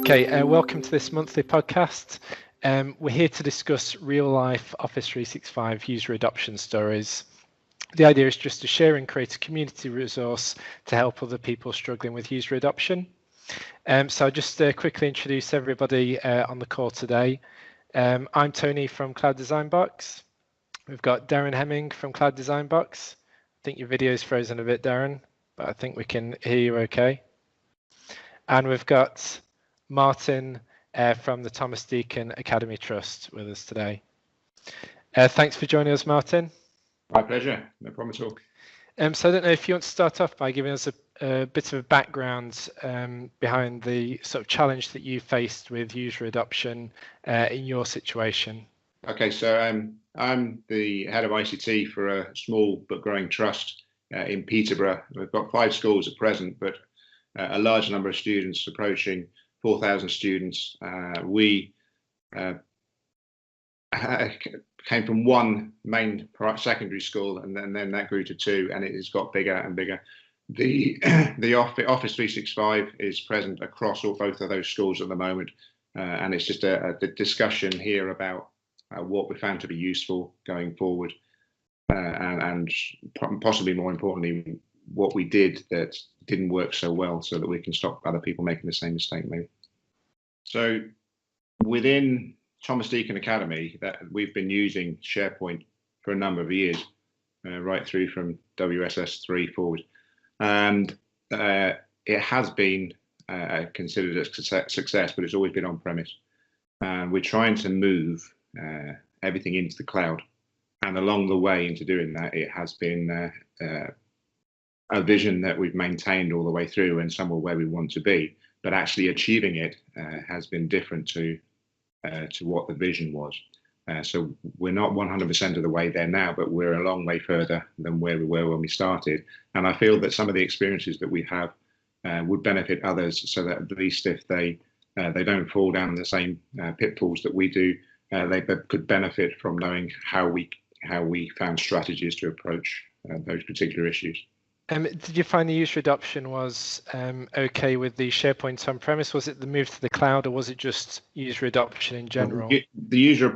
Okay, welcome to this monthly podcast. We're here to discuss real-life Office 365 user adoption stories. The idea is just to share and create a community resource to help other people struggling with user adoption. So I'll just quickly introduce everybody on the call today. I'm Tony from Cloud Design Box. We've got Darren Hemming from Cloud Design Box. I think your video is frozen a bit, Darren, but I think we can hear you okay. And we've got Martin from the Thomas Deacon Academy Trust with us today. Thanks for joining us, Martin. My pleasure, no problem at all. So I don't know if you want to start off by giving us a bit of a background behind the sort of challenge that you faced with user adoption in your situation. Okay, so I'm the head of ICT for a small but growing trust in Peterborough. We've got 5 schools at present, but a large number of students, approaching 4,000 students. We came from one main secondary school, and then that grew to 2, and it has got bigger and bigger. The Office 365 is present across both of those schools at the moment, and it's just a discussion here about what we found to be useful going forward, and possibly more importantly, what we did that didn't work so well, so that we can stop other people making the same mistake maybe. So within Thomas Deacon Academy, that we've been using SharePoint for a number of years, right through from WSS 3 forward, and it has been considered a success, but it's always been on premise. We're trying to move everything into the cloud, and along the way into doing that, it has been a vision that we've maintained all the way through, and somewhere where we want to be, but actually achieving it has been different to what the vision was. So we're not 100% of the way there now, but we're a long way further than where we were when we started. And I feel that some of the experiences that we have would benefit others, so that at least if they don't fall down the same pitfalls that we do, they could benefit from knowing how we found strategies to approach those particular issues. Did you find the user adoption was okay with the SharePoint on-premise? Was it the move to the cloud, or was it just user adoption in general? The user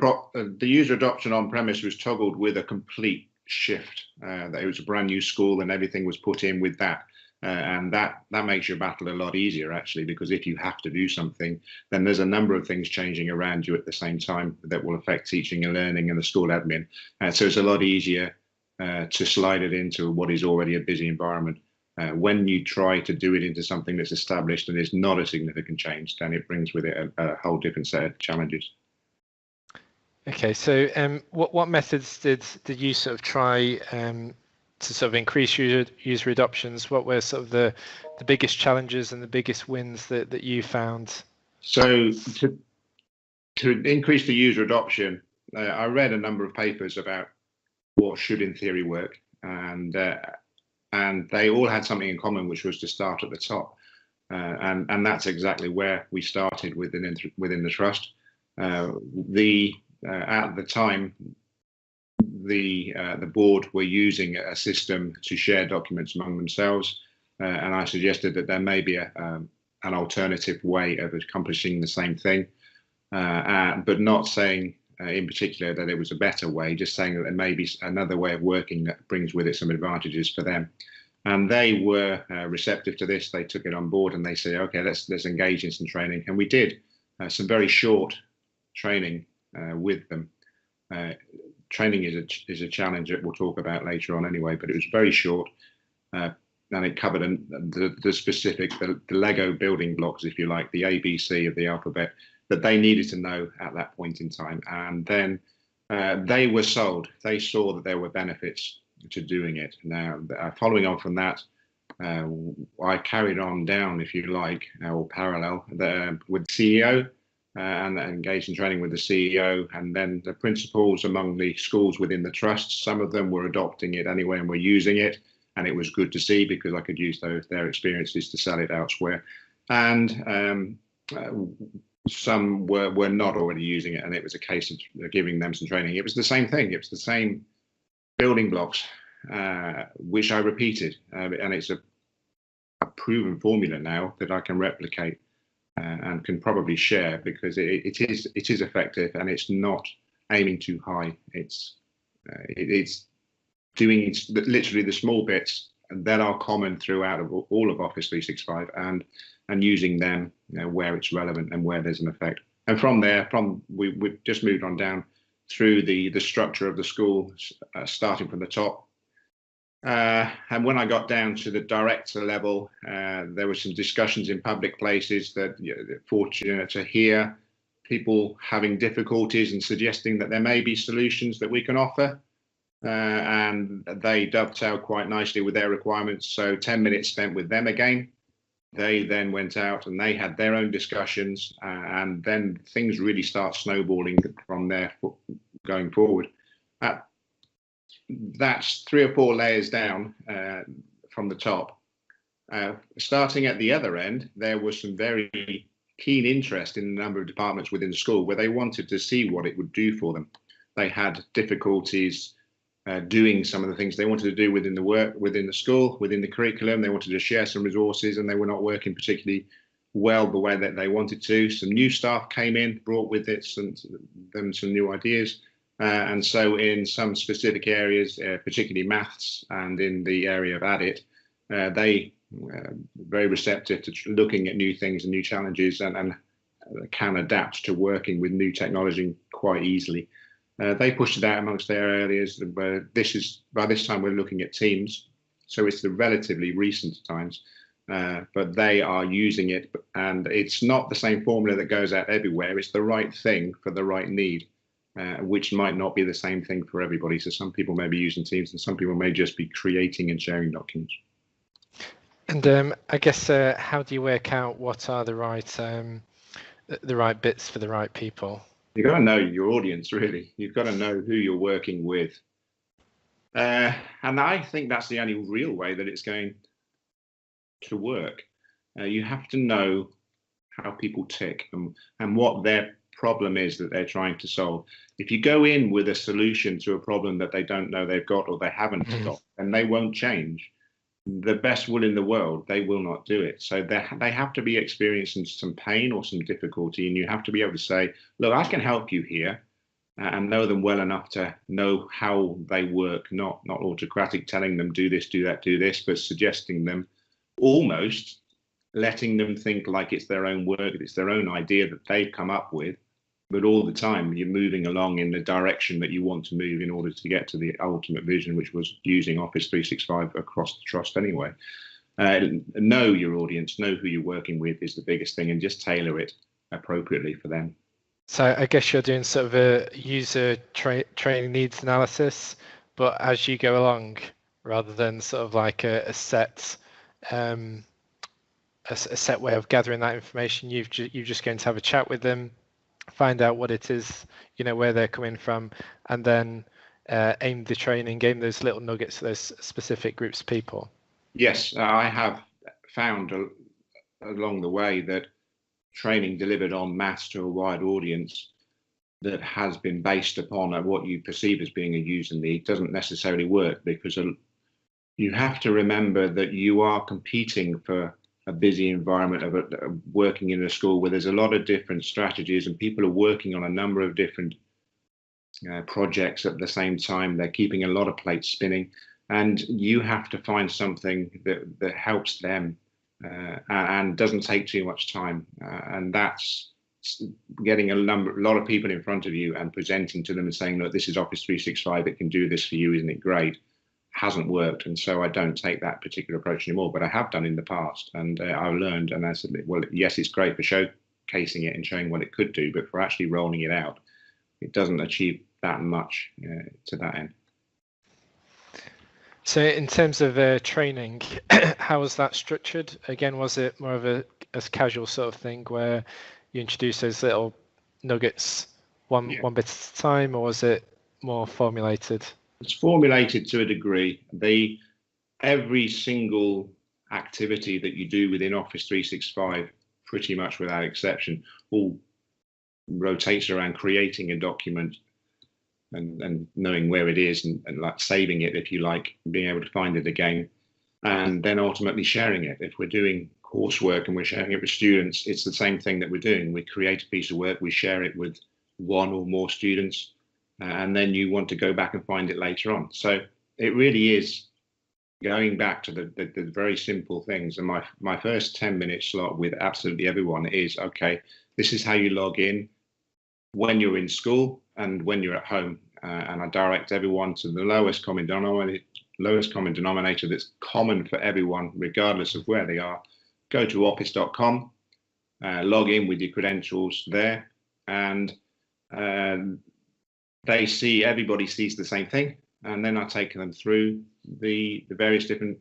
adoption on-premise was toggled with a complete shift. It was a brand new school, and everything was put in with that. And that makes your battle a lot easier, actually, because if you have to do something, then there's a number of things changing around you at the same time that will affect teaching and learning and the school admin. So it's a lot easier to slide it into what is already a busy environment. When you try to do it into something that's established and is not a significant change, then it brings with it a whole different set of challenges. Okay, so what methods did you sort of try to sort of increase user adoptions? What were sort of the biggest challenges and the biggest wins that you found? So to increase the user adoption, I read a number of papers about what should in theory work, and they all had something in common, which was to start at the top, and that's exactly where we started within the trust. At the time, the board were using a system to share documents among themselves, and I suggested that there may be an alternative way of accomplishing the same thing, but not saying in particular that it was a better way, just saying that there may be another way of working that brings with it some advantages for them. And they were receptive to this. They took it on board, and they said, okay, let's engage in some training. And we did some very short training with them. Training is a challenge that we'll talk about later on anyway, but it was very short, and it covered the specific, the Lego building blocks, if you like, the ABC of the alphabet, that they needed to know at that point in time. And then they were sold. They saw that there were benefits to doing it. Now, following on from that, I carried on down, if you like, or parallel, with the CEO, and engaged in training with the CEO, and then the principals among the schools within the trust. Some of them were adopting it anyway and were using it, and it was good to see, because I could use their experiences to sell it elsewhere. And some were not already using it, and it was a case of giving them some training. It was the same thing. It was the same building blocks, which I repeated, and it's a proven formula now that I can replicate. and can probably share, because it is effective, and it's not aiming too high. It's doing literally the small bits that are common throughout all of Office 365, and using them, where it's relevant and where there's an effect. And from there, we've just moved on down through the structure of the school, starting from the top. And when I got down to the director level, there were some discussions in public places that, fortunate to hear people having difficulties and suggesting that there may be solutions that we can offer. And they dovetail quite nicely with their requirements. So 10 minutes spent with them again. They then went out and they had their own discussions, and then things really start snowballing from there going forward. That's 3 or 4 layers down from the top. Starting at the other end, there was some very keen interest in a number of departments within the school where they wanted to see what it would do for them. They had difficulties doing some of the things they wanted to do within the school, within the curriculum. They wanted to share some resources, and they were not working particularly well the way that they wanted to. Some new staff came in, brought with it some new ideas. And so in some specific areas, particularly maths and in the area of ADIT, they very receptive to looking at new things and new challenges, and can adapt to working with new technology quite easily. They pushed it out amongst their areas. By this time we're looking at Teams, so it's the relatively recent times, but they are using it, and it's not the same formula that goes out everywhere. It's the right thing for the right need. Which might not be the same thing for everybody. So some people may be using Teams, and some people may just be creating and sharing documents. And I guess how do you work out what are the right bits for the right people? You've got to know your audience, really. You've got to know who you're working with. And I think that's the only real way that it's going to work. You have to know how people tick and what their problem is that they're trying to solve. If you go in with a solution to a problem that they don't know they've got or they haven't got, then they won't change. The best will in the world, they will not do it. So they have to be experiencing some pain or some difficulty, and you have to be able to say, look, I can help you here, and know them well enough to know how they work, not autocratic, telling them do this, do that, do this, but suggesting them, almost letting them think like it's their own work, it's their own idea that they've come up with. But all the time you're moving along in the direction that you want to move in order to get to the ultimate vision, which was using Office 365 across the trust anyway. Know your audience, know who you're working with is the biggest thing, and just tailor it appropriately for them. So I guess you're doing sort of a user training needs analysis, but as you go along, rather than sort of like a set way of gathering that information. You're just going to have a chat with them, find out what it is, where they're coming from, and then aim the training, aim those little nuggets to those specific groups of people. Yes, I have found along the way that training delivered en masse to a wide audience that has been based upon what you perceive as being a user need doesn't necessarily work, because you have to remember that you are competing for a busy environment of working in a school where there's a lot of different strategies, and people are working on a number of different projects at the same time. They're keeping a lot of plates spinning, and you have to find something that helps them and doesn't take too much time. And that's getting a lot of people in front of you and presenting to them and saying, look, this is Office 365, it can do this for you, isn't it great? Hasn't worked, and so I don't take that particular approach anymore, but I have done in the past, and I've learned, and I said, well, yes, it's great for showcasing it and showing what it could do, but for actually rolling it out, it doesn't achieve that much to that end. So in terms of training, how was that structured? Again, was it more of a casual sort of thing where you introduce those little nuggets one bit at a time, or was it more formulated? It's formulated to a degree. Every single activity that you do within Office 365, pretty much without exception, all rotates around creating a document and knowing where it is and like saving it, if you like, being able to find it again, and then ultimately sharing it. If we're doing coursework and we're sharing it with students, it's the same thing that we're doing. We create a piece of work, we share it with one or more students, and then you want to go back and find it later on. So it really is going back to the very simple things. And my first 10-minute slot with absolutely everyone is, okay, this is how you log in when you're in school and when you're at home. And I direct everyone to the lowest common denominator that's common for everyone, regardless of where they are. Go to office.com, log in with your credentials there, and everybody sees the same thing. And then I take them through the various different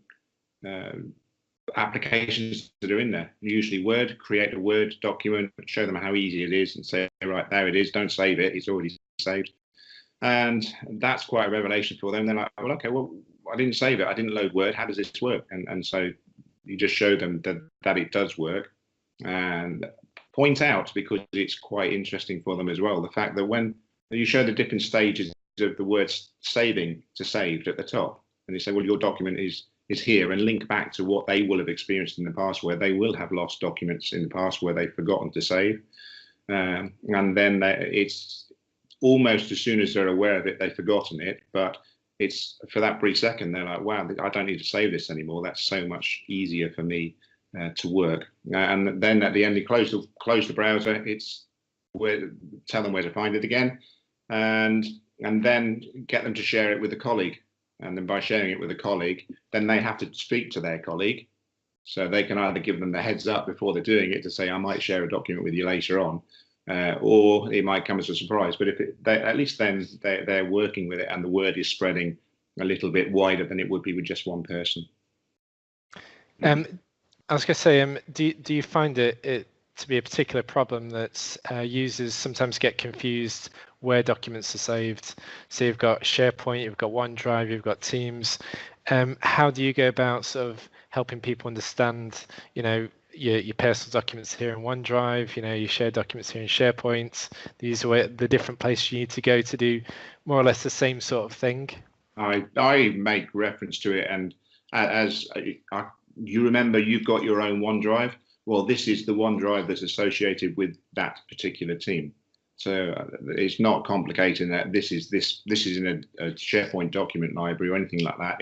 applications that are in there. Usually Word, create a Word document, show them how easy it is and say, right, there it is, don't save it, it's already saved. And that's quite a revelation for them. They're like, well, okay, well, I didn't save it, I didn't load Word, how does this work? And so you just show them that it does work, and point out, because it's quite interesting for them as well, the fact that when you show the different stages of the words saving to saved at the top, and you say, well, your document is here, and link back to what they will have experienced in the past, where they will have lost documents in the past where they've forgotten to save. And then it's almost as soon as they're aware of it, they've forgotten it. But it's for that brief second, they're like, wow, I don't need to save this anymore. That's so much easier for me to work. And then at the end, you close the browser. Tell them where to find it again, and then get them to share it with a colleague. And then by sharing it with a colleague, then they have to speak to their colleague. So they can either give them the heads up before they're doing it to say, I might share a document with you later on, or it might come as a surprise. But at least then they're working with it, and the word is spreading a little bit wider than it would be with just one person. I was going to say, do you find it to be a particular problem that users sometimes get confused where documents are saved? So you've got SharePoint, you've got OneDrive, you've got Teams. How do you go about sort of helping people understand, your personal documents here in OneDrive, your shared documents here in SharePoint? These are the different places you need to go to do more or less the same sort of thing. I make reference to it, and as you remember, you've got your own OneDrive. Well, this is the OneDrive that's associated with that particular team. So it's not complicated that this is in a SharePoint document library or anything like that.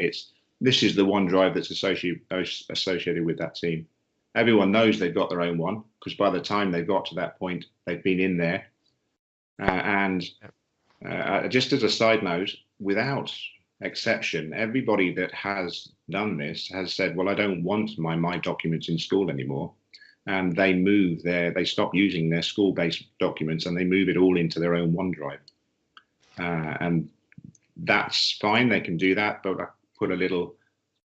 This is the OneDrive that's associated with that team. Everyone knows they've got their own one, because by the time they got to that point, they've been in there. Just as a side note, without exception, everybody that has done this has said, well, I don't want my documents in school anymore. And they stop using their school-based documents and they move it all into their own OneDrive. And that's fine, they can do that, but I put a little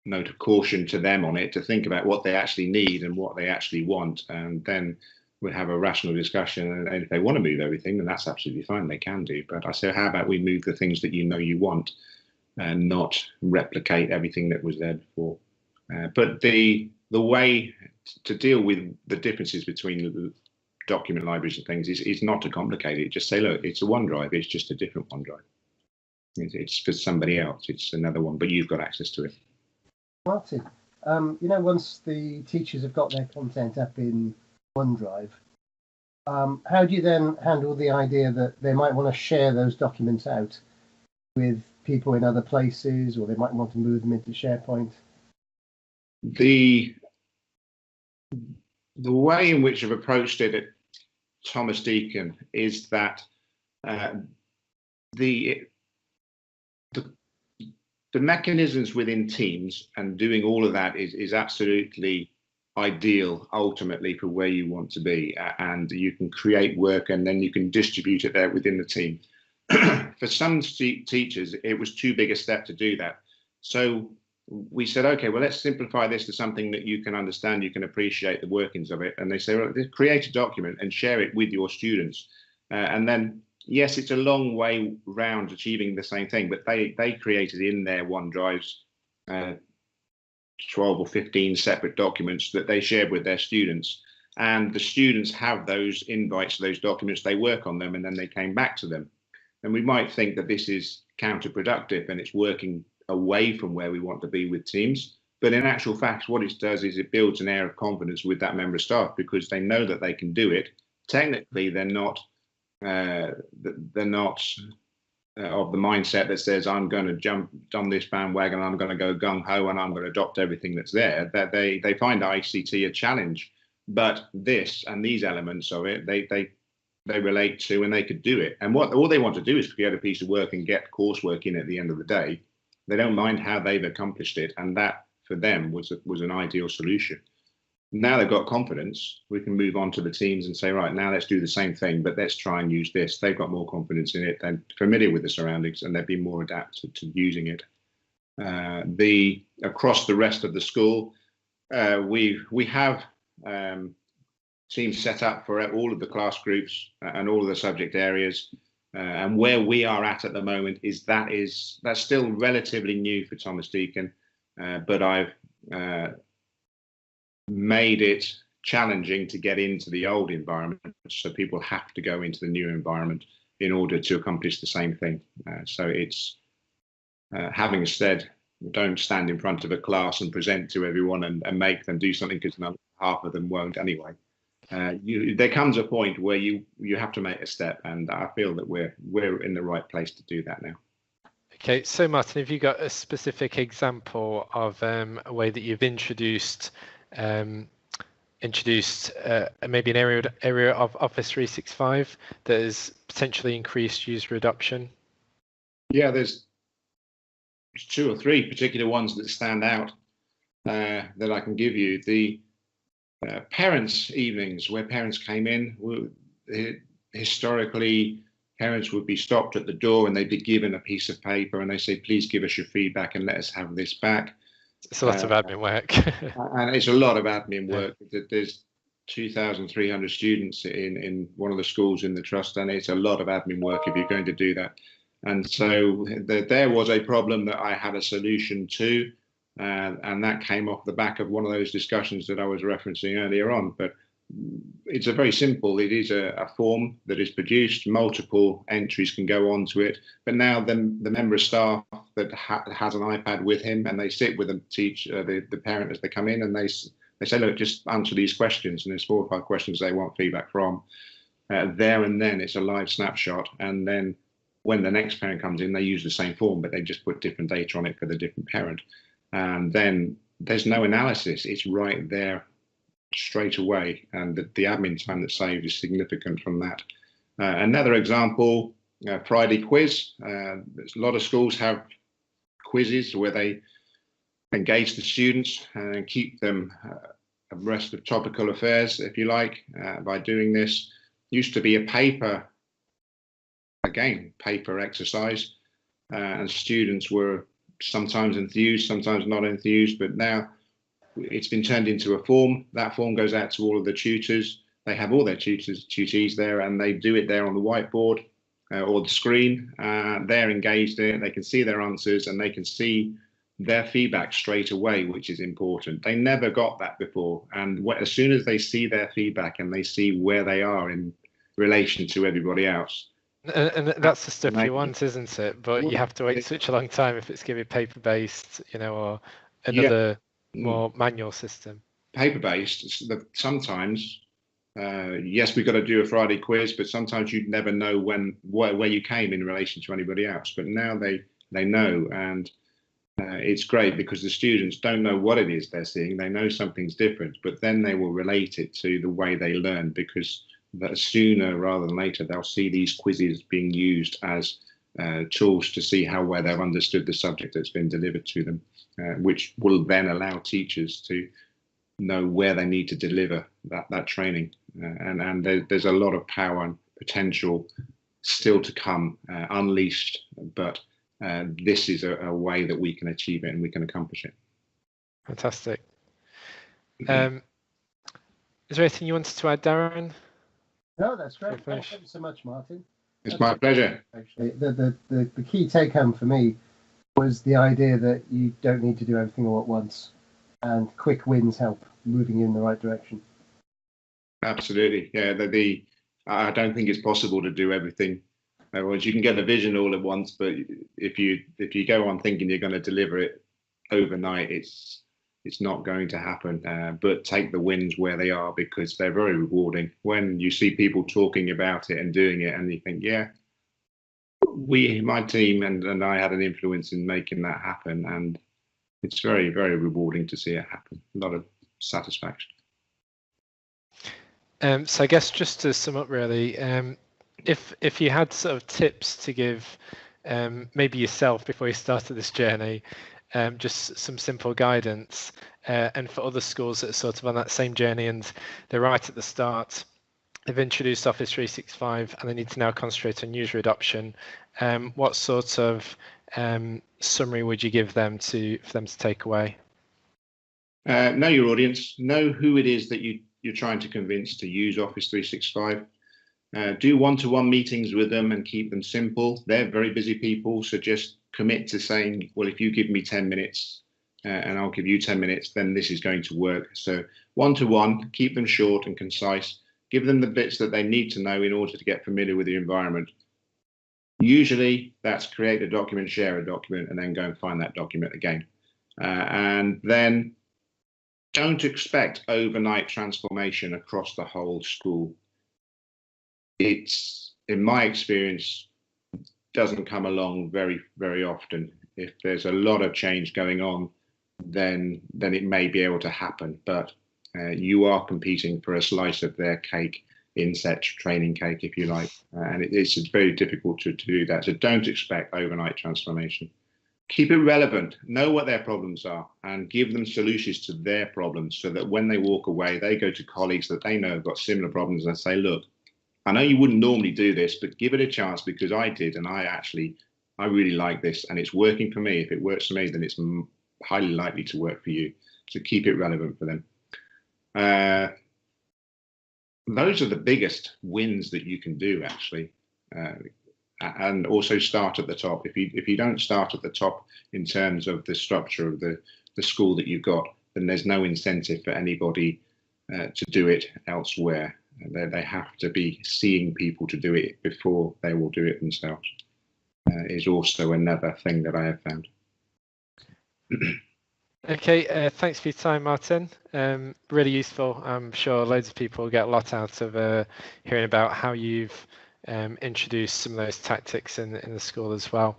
note of caution to them on it to think about what they actually need and what they actually want. And then we'll have a rational discussion. And if they want to move everything, then that's absolutely fine, they can do. But I say, how about we move the things that you want and not replicate everything that was there before. But the way to deal with the differences between the document libraries and things is not to complicate it. Just say, look, it's a OneDrive, it's just a different OneDrive. It's for somebody else, it's another one, but you've got access to it. Martin, once the teachers have got their content up in OneDrive, how do you then handle the idea that they might want to share those documents out with people in other places, or they might want to move them into SharePoint? The way in which I've approached it at Thomas Deacon is that the mechanisms within Teams and doing all of that is absolutely ideal ultimately for where you want to be, and you can create work and then you can distribute it there within the team. For some teachers, it was too big a step to do that. So we said, okay, well, let's simplify this to something that you can understand, you can appreciate the workings of it. And they say, well, create a document and share it with your students. And then, yes, it's a long way round achieving the same thing, but they created in their OneDrives 12 or 15 separate documents that they shared with their students. And the students have those invites to those documents, they work on them, and then they came back to them. And we might think that this is counterproductive and it's working away from where we want to be with Teams, But in actual fact, what it does is it builds an air of confidence with that member of staff, because they know that they can do it. Technically, they're not of the mindset that says, I'm going to jump on this bandwagon, I'm going to go gung-ho, and I'm going to adopt everything that's there. That they find ICT a challenge. But this and these elements of it, they relate to, and they could do it. And all they want to do is create a piece of work and get coursework in at the end of the day. They don't mind how they've accomplished it, and that for them was an ideal solution. Now they've got confidence, we can move on to the teams and say, right, now let's do the same thing, but let's try and use this. They've got more confidence in it, they're familiar with the surroundings, and they'll be more adapted to using it. Across the rest of the school, we have teams set up for all of the class groups and all of the subject areas. And where we are at the moment is that's still relatively new for Thomas Deacon, but I've made it challenging to get into the old environment, so people have to go into the new environment in order to accomplish the same thing. So it's having said, don't stand in front of a class and present to everyone and make them do something, because half of them won't anyway. There comes a point where you have to make a step, and I feel that we're in the right place to do that now. Okay, so Martin, have you got a specific example of a way that you've introduced maybe an area of Office 365 that has potentially increased user adoption? Yeah, there's 2 or 3 particular ones that stand out that I can give you. The parents' evenings, where parents came in, historically parents would be stopped at the door and they'd be given a piece of paper and they say, please give us your feedback and let us have this back. It's a lot of admin work. And it's a lot of admin work. There's 2,300 students in one of the schools in the trust, and it's a lot of admin work if you're going to do that. And so there was a problem that I had a solution to, and that came off the back of one of those discussions that I was referencing earlier on. But it's a very simple, it is a form that is produced, multiple entries can go onto it, but now the member of staff that has an iPad with him, and they sit with the parent as they come in, and they say, look, just answer these questions, and there's 4 or 5 questions they want feedback from. There and then it's a live snapshot, and then when the next parent comes in, they use the same form, but they just put different data on it for the different parent. And then there's no analysis, it's right there straight away, and the admin time that's saved is significant from that. Another example, Friday quiz. A lot of schools have quizzes where they engage the students and keep them abreast of topical affairs, if you like, by doing this. Used to be a paper exercise, and students were sometimes enthused, sometimes not enthused, but now it's been turned into a form. That form goes out to all of the tutors. They have all their tutees there, and they do it there on the whiteboard or the screen. They're engaged in it. They can see their answers, and they can see their feedback straight away, which is important. They never got that before. And as soon as they see their feedback and they see where they are in relation to everybody else. And that's the stuff you want, isn't it? But you have to wait such a long time if it's going to be paper-based, or another more manual system. Paper-based, sometimes, yes, we've got to do a Friday quiz, but sometimes you'd never know where you came in relation to anybody else. But now they know, and it's great because the students don't know what it is they're seeing. They know something's different, but then they will relate it to the way they learn, because that sooner rather than later they'll see these quizzes being used as tools to see how well they've understood the subject that's been delivered to them, which will then allow teachers to know where they need to deliver that training. And there's a lot of power and potential still to come unleashed, but this is a way that we can achieve it and we can accomplish it. Fantastic. Is there anything you wanted to add, Darren? No, that's great. Thank you so much, Martin. It's my pleasure. Actually, the key take home for me was the idea that you don't need to do everything all at once, and quick wins help moving you in the right direction. Absolutely, yeah. I don't think it's possible to do everything at once. You can get a vision all at once, but if you go on thinking you're going to deliver it overnight, it's it's not going to happen. But take the wins where they are, because they're very rewarding. When you see people talking about it and doing it, and you think, yeah, my team and I had an influence in making that happen, and it's very, very rewarding to see it happen. A lot of satisfaction. So I guess just to sum up, really, if you had sort of tips to give, maybe yourself before you started this journey, just some simple guidance, and for other schools that are sort of on that same journey and they're right at the start, they've introduced Office 365 and they need to now concentrate on user adoption. What sort of summary would you give them for them to take away? Know your audience, know who it is that you're trying to convince to use Office 365. Do one-to-one meetings with them and keep them simple. They're very busy people, so just commit to saying, well, if you give me 10 minutes and I'll give you 10 minutes, then this is going to work. So one-to-one, keep them short and concise. Give them the bits that they need to know in order to get familiar with the environment. Usually that's create a document, share a document, and then go and find that document again. And then don't expect overnight transformation across the whole school. It's, in my experience, doesn't come along very, very often. If there's a lot of change going on, then it may be able to happen. But you are competing for a slice of their cake, inset training cake, if you like, and it's very difficult to do that. So don't expect overnight transformation. Keep it relevant, know what their problems are, and give them solutions to their problems, so that when they walk away, they go to colleagues that they know have got similar problems and say, look, I know you wouldn't normally do this, but give it a chance because I did, and I really like this, and it's working for me. If it works for me, then it's highly likely to work for you. So keep it relevant for them. Those are the biggest wins that you can do, actually. And also start at the top. If you don't start at the top in terms of the structure of the school that you've got, then there's no incentive for anybody to do it elsewhere. They have to be seeing people to do it before they will do it themselves. Is also another thing that I have found. Okay, thanks for your time, Martin. Really useful. I'm sure loads of people get a lot out of hearing about how you've introduced some of those tactics in the school as well.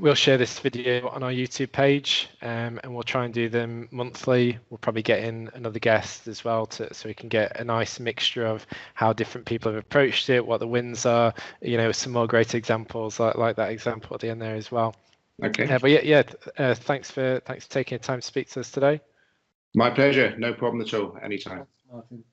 We'll share this video on our YouTube page, and we'll try and do them monthly. We'll probably get in another guest as well, so we can get a nice mixture of how different people have approached it, what the wins are, some more great examples like that example at the end there as well. Okay. But thanks for taking the time to speak to us today. My pleasure. No problem at all. Anytime. Thanks, Martin.